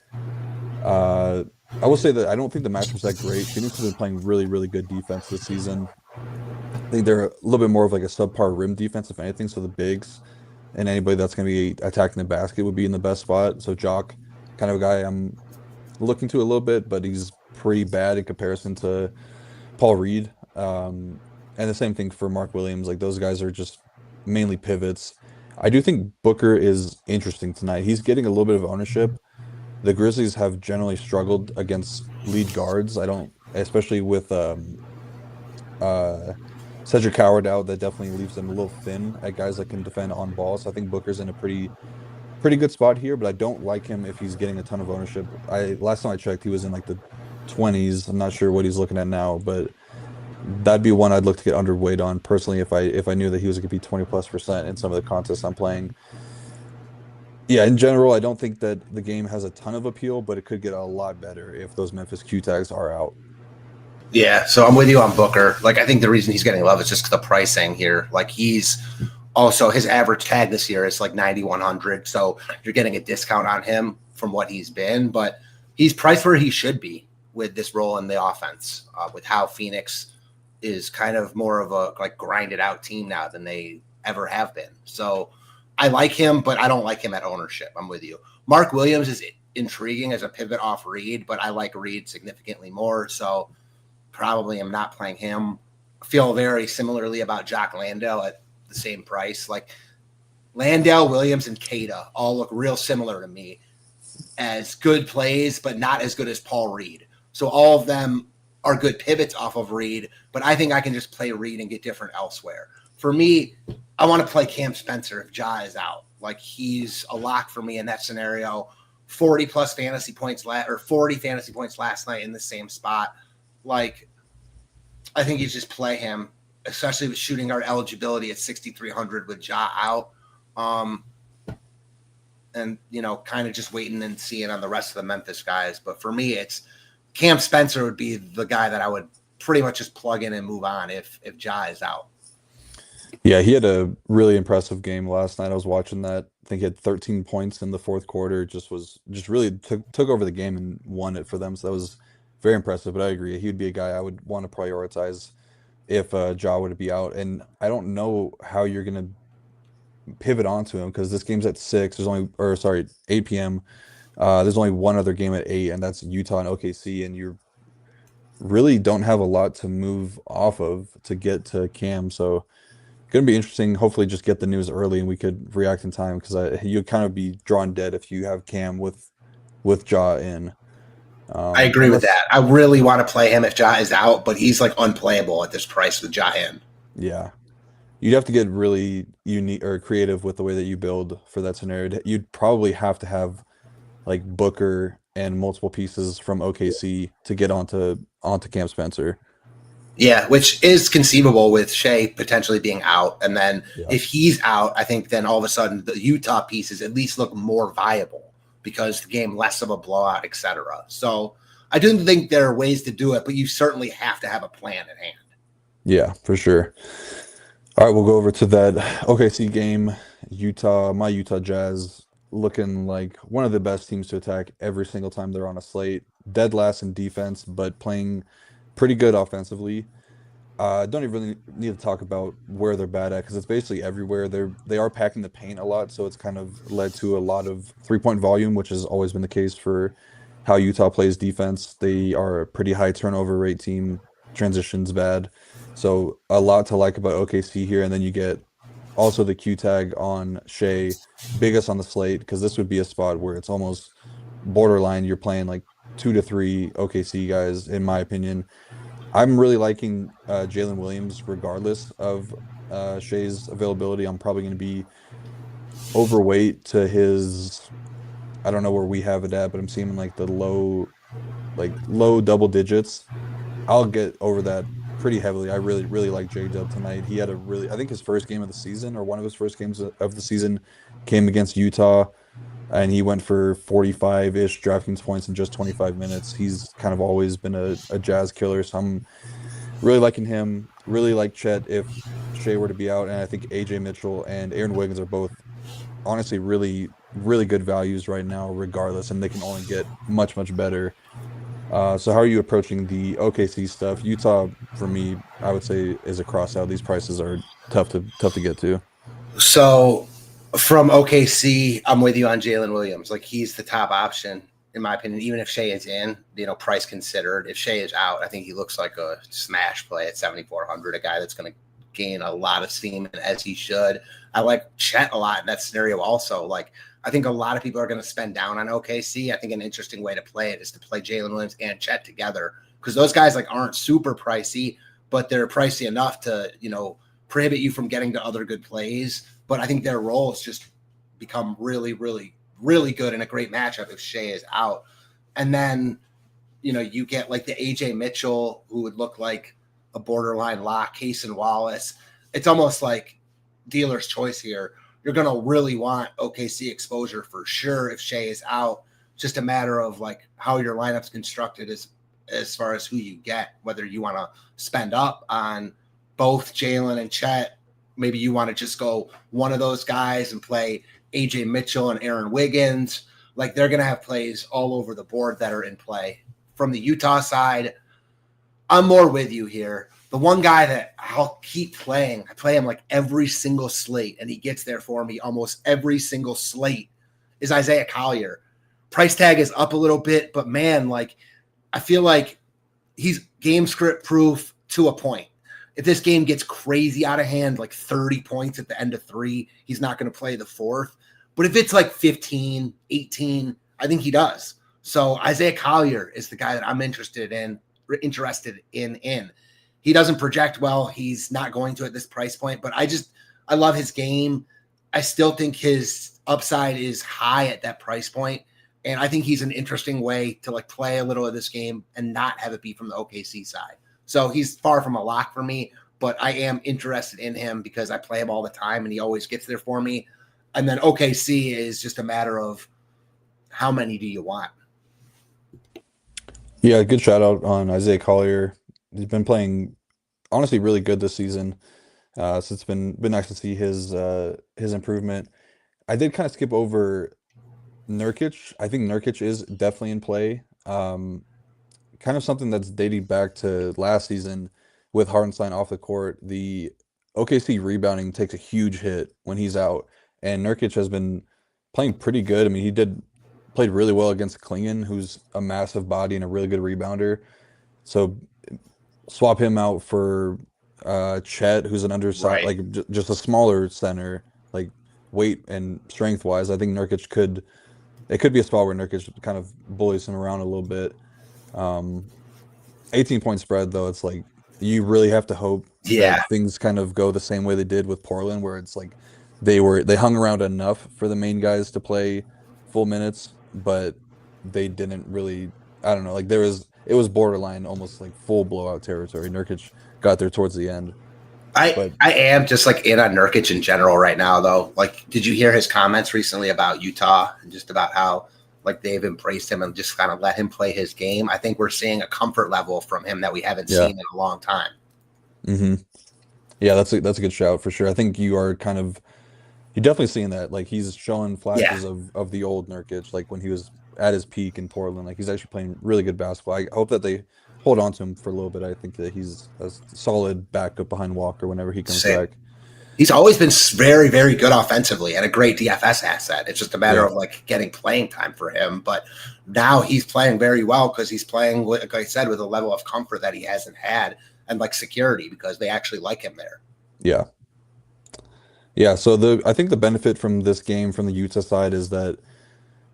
Uh, I will say that I don't think the matchup's that great. Phoenix has been playing really, really good defense this season. I think they're a little bit more of like a subpar rim defense, if anything. So the bigs and anybody that's going to be attacking the basket would be in the best spot. So Jock, kind of a guy I'm looking to a little bit, but he's pretty bad in comparison to Paul Reed. And the same thing for Mark Williams. Like those guys are just mainly pivots. I do think Booker is interesting tonight. He's getting a little bit of ownership. The Grizzlies have generally struggled against lead guards. I don't, especially with uh Cedric Howard out, that definitely leaves them a little thin at guys that can defend on ball. So I think Booker's in a pretty good spot here, but I don't like him if he's getting a ton of ownership. I last time I checked, he was in like the 20s. I'm not sure what he's looking at now, but that'd be one I'd look to get underweight on personally if I knew that he was going to be 20+% in some of the contests I'm playing. Yeah, in general, I don't think that the game has a ton of appeal, but it could get a lot better if those Memphis Q tags are out. Yeah, so I'm with you on Booker. Like, I think the reason he's getting love is just the pricing here. Like, he's also his average tag this year is like 9,100. So you're getting a discount on him from what he's been, but he's priced where he should be with this role in the offense. With how Phoenix is kind of more of a like grinded out team now than they ever have been. So I like him, but I don't like him at ownership. I'm with you. Mark Williams is intriguing as a pivot off Reed, but I like Reed significantly more. So probably am not playing him. Feel very similarly about Jock Landale at the same price. Like Landale, Williams, and Keita all look real similar to me as good plays, but not as good as Paul Reed. So all of them are good pivots off of Reed, but I think I can just play Reed and get different elsewhere. For me, I want to play Cam Spencer if Ja is out. Like he's a lock for me in that scenario. 40 fantasy points last night in the same spot. Like, I think you just play him, especially with shooting guard eligibility at 6,300 with Ja out. And, kind of just waiting and seeing on the rest of the Memphis guys. But for me, it's Cam Spencer would be the guy that I would pretty much just plug in and move on if Ja is out. Yeah, he had a really impressive game last night. I was watching that. I think he had 13 points in the fourth quarter. Just really took over the game and won it for them. So that was very impressive. But I agree, he would be a guy I would want to prioritize if Ja would be out. And I don't know how you're gonna pivot onto him because this game's at 6. 8 p.m. There's only one other game at 8, and that's Utah and OKC, and you really don't have a lot to move off of to get to Cam. So going to be interesting. Hopefully just get the news early and we could react in time because you'd kind of be drawn dead if you have Cam with Ja in. I agree with that. I really want to play him if Ja is out, but he's like unplayable at this price with Ja in. Yeah. You'd have to get really unique or creative with the way that you build for that scenario. You'd probably have to have like Booker and multiple pieces from OKC to get onto Cam Spencer. Yeah, which is conceivable with Shea potentially being out. And then if he's out, I think then all of a sudden the Utah pieces at least look more viable because the game less of a blowout, etc. So I do think there are ways to do it, but you certainly have to have a plan at hand. Yeah, for sure. All right, we'll go over to that OKC game. My Utah Jazz looking like one of the best teams to attack every single time they're on a slate. Dead last in defense, but playing pretty good offensively. Don't even really need to talk about where they're bad at because it's basically everywhere. They are packing the paint a lot, so it's kind of led to a lot of 3-point volume, which has always been the case for how Utah plays defense. They are a pretty high turnover rate team. Transitions bad, so a lot to like about OKC here. And then you get also the Q tag on Shea, biggest on the slate because this would be a spot where it's almost borderline. You're playing like 2 to 3 OKC guys, in my opinion. I'm really liking Jalen Williams regardless of Shea's availability. I'm probably going to be overweight to his. I don't know where we have it at, but I'm seeing like the low double digits. I'll get over that pretty heavily. I really like J Dub tonight. He had I think his first game of the season, or one of his first games of the season, came against Utah, and he went for 45-ish DraftKings points in just 25 minutes. He's kind of always been a Jazz killer, so I'm really liking him. Really like Chet if Shea were to be out, and I think AJ Mitchell and Aaron Wiggins are both honestly really good values right now, regardless, and they can only get much better. So how are you approaching the OKC stuff? Utah, for me, I would say is a cross out. These prices are tough to get to. So from OKC, I'm with you on Jalen Williams. Like, he's the top option in my opinion, even if Shea is in, price considered. If Shea is out, I think he looks like a smash play at 7,400, a guy that's going to gain a lot of steam, as he should. I like Chet a lot in that scenario also. Like, I think a lot of people are going to spend down on OKC. I think an interesting way to play it is to play Jalen Williams and Chet together, because those guys aren't super pricey, but they're pricey enough to, prohibit you from getting to other good plays. But I think their roles just become really good in a great matchup if Shea is out. And then, you get like the AJ Mitchell, who would look like a borderline lock, Cason Wallace. It's almost like dealer's choice here. You're going to really want OKC exposure for sure if Shea is out. Just a matter of how your lineup's constructed as far as who you get, whether you want to spend up on both Jalen and Chet. Maybe you want to just go one of those guys and play AJ Mitchell and Aaron Wiggins. They're going to have plays all over the board that are in play. From the Utah side, I'm more with you here. The one guy that I'll keep playing, I play him every single slate, and he gets there for me almost every single slate, is Isaiah Collier. Price tag is up a little bit, but man, I feel like he's game script proof to a point. If this game gets crazy out of hand, 30 points at the end of 3, he's not going to play the fourth. But if it's 15, 18, I think he does. So Isaiah Collier is the guy that I'm interested in. He doesn't project well. He's not going to at this price point, but I love his game. I still think his upside is high at that price point. And I think he's an interesting way to play a little of this game and not have it be from the OKC side. So he's far from a lock for me, but I am interested in him because I play him all the time and he always gets there for me. And then OKC is just a matter of how many do you want? Yeah, good shout out on Isaiah Collier. He's been playing honestly really good this season. So it's been nice to see his improvement. I did kind of skip over Nurkic. I think Nurkic is definitely in play. Kind of something that's dating back to last season with Hartenstein off the court. The OKC rebounding takes a huge hit when he's out, and Nurkic has been playing pretty good. I mean, played really well against Klingon, who's a massive body and a really good rebounder. So swap him out for Chet, who's an undersized, Right. Just a smaller center, weight and strength wise. I think Nurkic could be a spot where Nurkic kind of bullies him around a little bit. 18-point spread though, it's you really have to hope that things kind of go the same way they did with Portland, where it's they hung around enough for the main guys to play full minutes, but they didn't really. I don't know. It was borderline, almost full blowout territory. Nurkic got there towards the end. I am just in on Nurkic in general right now, though. Did you hear his comments recently about Utah and just about how they've embraced him and just kind of let him play his game? I think we're seeing a comfort level from him that we haven't seen in a long time. Mm-hmm. Yeah, that's a good shout for sure. I think you're definitely seeing that. He's showing flashes of the old Nurkic, when he was at his peak in Portland. He's actually playing really good basketball. I hope that they hold on to him for a little bit. I think that he's a solid backup behind Walker whenever he comes back. He's always been very, very good offensively and a great DFS asset. It's just a matter of getting playing time for him. But now he's playing very well because he's playing, like I said, with a level of comfort that he hasn't had and security because they actually like him there. Yeah. Yeah. So I think the benefit from this game from the Utah side is that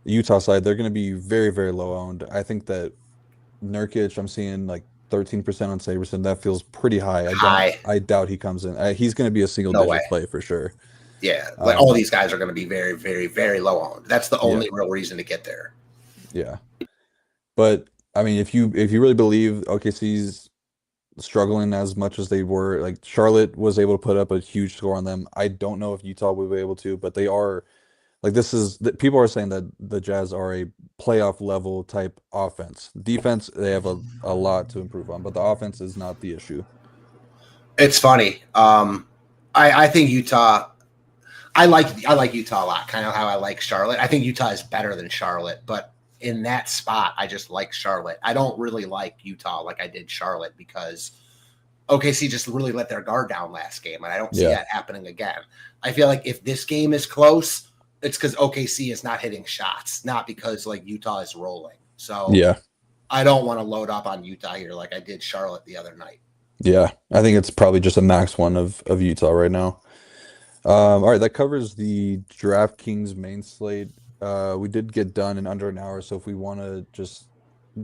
they're going to be very, very low owned. I think that Nurkic, I'm seeing 13% on Saberson. That feels pretty high. High. I doubt he comes in. He's going to be a single No digit way. play for sure. Yeah, like all these guys are going to be very, very, very low owned. That's the only real reason to get there. Yeah, but I mean, if you really believe OKC's struggling as much as they were, like Charlotte was able to put up a huge score on them. I don't know if Utah will be able to, but they are like people are saying that the Jazz are a playoff level type offense. Defense, they have a lot to improve on, but the offense is not the issue. It's funny. I think Utah. I like Utah a lot. Kind of how I like Charlotte. I think Utah is better than Charlotte, but in that spot, I just like Charlotte. I don't really like Utah like I did Charlotte because OKC just really let their guard down last game, and I don't see that happening again. I feel like if this game is close, it's because OKC is not hitting shots, not because like Utah is rolling. So I don't want to load up on Utah here like I did Charlotte the other night. Yeah, I think it's probably just a max one of Utah right now. All right, that covers the DraftKings main slate. We did get done in under an hour, so if we want to just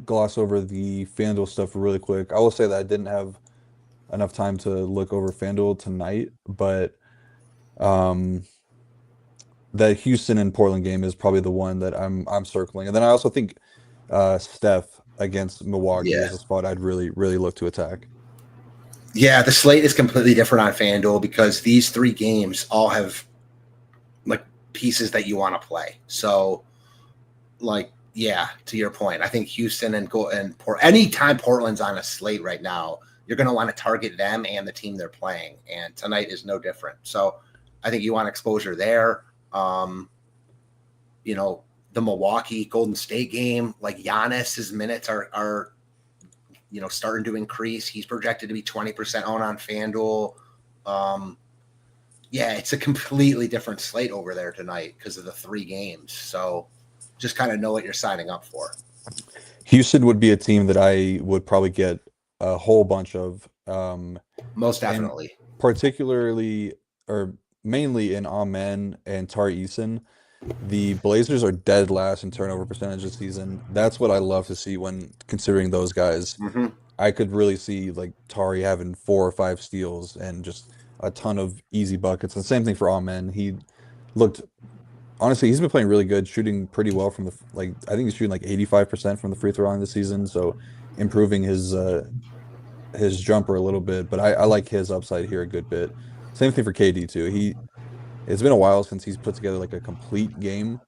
gloss over the FanDuel stuff really quick, I will say that I didn't have enough time to look over FanDuel tonight, but that Houston and Portland game is probably the one that I'm circling. And then I also think Steph against Milwaukee is a spot I'd really, really look to attack. Yeah, the slate is completely different on FanDuel because these three games all have like pieces that you want to play. So, like, yeah, to your point, I think Houston and anytime Portland's on a slate right now, you're going to want to target them and the team they're playing. And tonight is no different. So, I think you want exposure there. You know, the Milwaukee Golden State game, like Giannis, his minutes are you know, starting to increase. He's projected to be 20% owned on FanDuel. Yeah, it's a completely different slate over there tonight because of the three games. So just kind of know what you're signing up for. Houston would be a team that I would probably get a whole bunch of. Most definitely. Particularly, or mainly in Amen and Tari Eason. The Blazers are dead last in turnover percentage this season. That's what I love to see when considering those guys. Mm-hmm. I could really see like Tari having 4 or 5 steals and just a ton of easy buckets. And same thing for Amen. He looked, honestly, he's been playing really good, shooting pretty well from I think he's shooting like 85% from the free throw line this season. So improving his jumper a little bit, but I like his upside here a good bit. Same thing for KD too. It's been a while since he's put together like a complete game.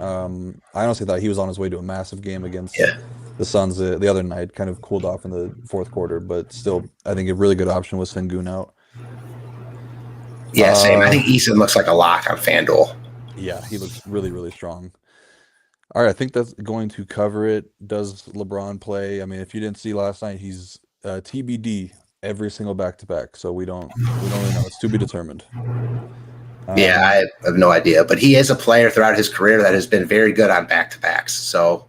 I honestly thought he was on his way to a massive game against the Suns the other night. Kind of cooled off in the fourth quarter, but still, I think a really good option with Sengun out. Yeah, same. I think Eason looks like a lock on FanDuel. Yeah, he looks really, really strong. All right, I think that's going to cover it. Does LeBron play? I mean, if you didn't see last night, he's TBD every single back-to-back, so we don't really know. It's to be determined. Yeah, I have no idea, but he is a player throughout his career that has been very good on back-to-backs, so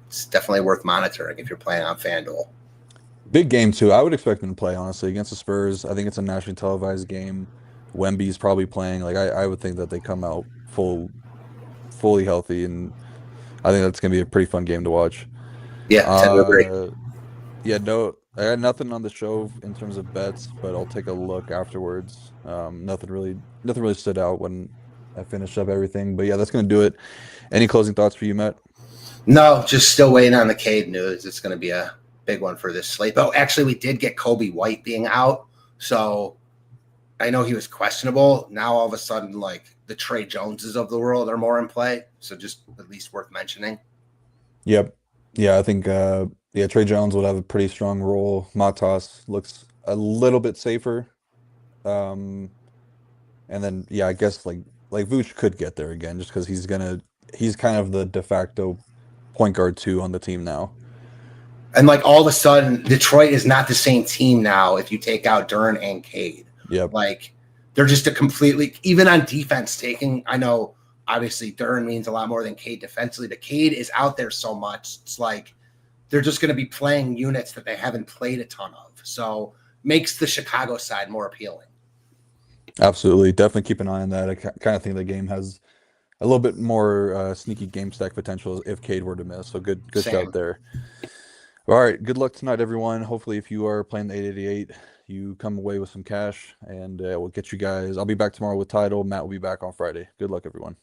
it's definitely worth monitoring if you're playing on FanDuel. Big game, too. I would expect him to play, honestly, against the Spurs. I think it's a nationally televised game. Wemby's probably playing. Like, I would think that they come out fully healthy, and I think that's going to be a pretty fun game to watch. Yeah, tend to agree. Yeah, no, I got nothing on the show in terms of bets, but I'll take a look afterwards. Nothing really stood out when I finished up everything. But yeah, that's going to do it. Any closing thoughts for you, Matt? No, just still waiting on the Cade news. It's going to be a big one for this slate. But actually, we did get Kobe White being out, so I know he was questionable. Now all of a sudden, like the Trey Joneses of the world are more in play. So just at least worth mentioning. Yep. Yeah, I think Trey Jones would have a pretty strong role. Matas looks a little bit safer. And then I guess like Vooch could get there again just because he's kind of the de facto point guard 2 on the team now. And like all of a sudden, Detroit is not the same team now if you take out Dern and Cade. Yep. Like they're just a completely, even on defense, I know obviously Dern means a lot more than Cade defensively, but Cade is out there so much. It's like they're just going to be playing units that they haven't played a ton of. So makes the Chicago side more appealing. Absolutely. Definitely keep an eye on that. I kind of think the game has a little bit more sneaky game stack potential if Cade were to miss. So good shout there. All right. Good luck tonight, everyone. Hopefully, if you are playing the 888, you come away with some cash, and we'll get you guys. I'll be back tomorrow with title. Matt will be back on Friday. Good luck, everyone.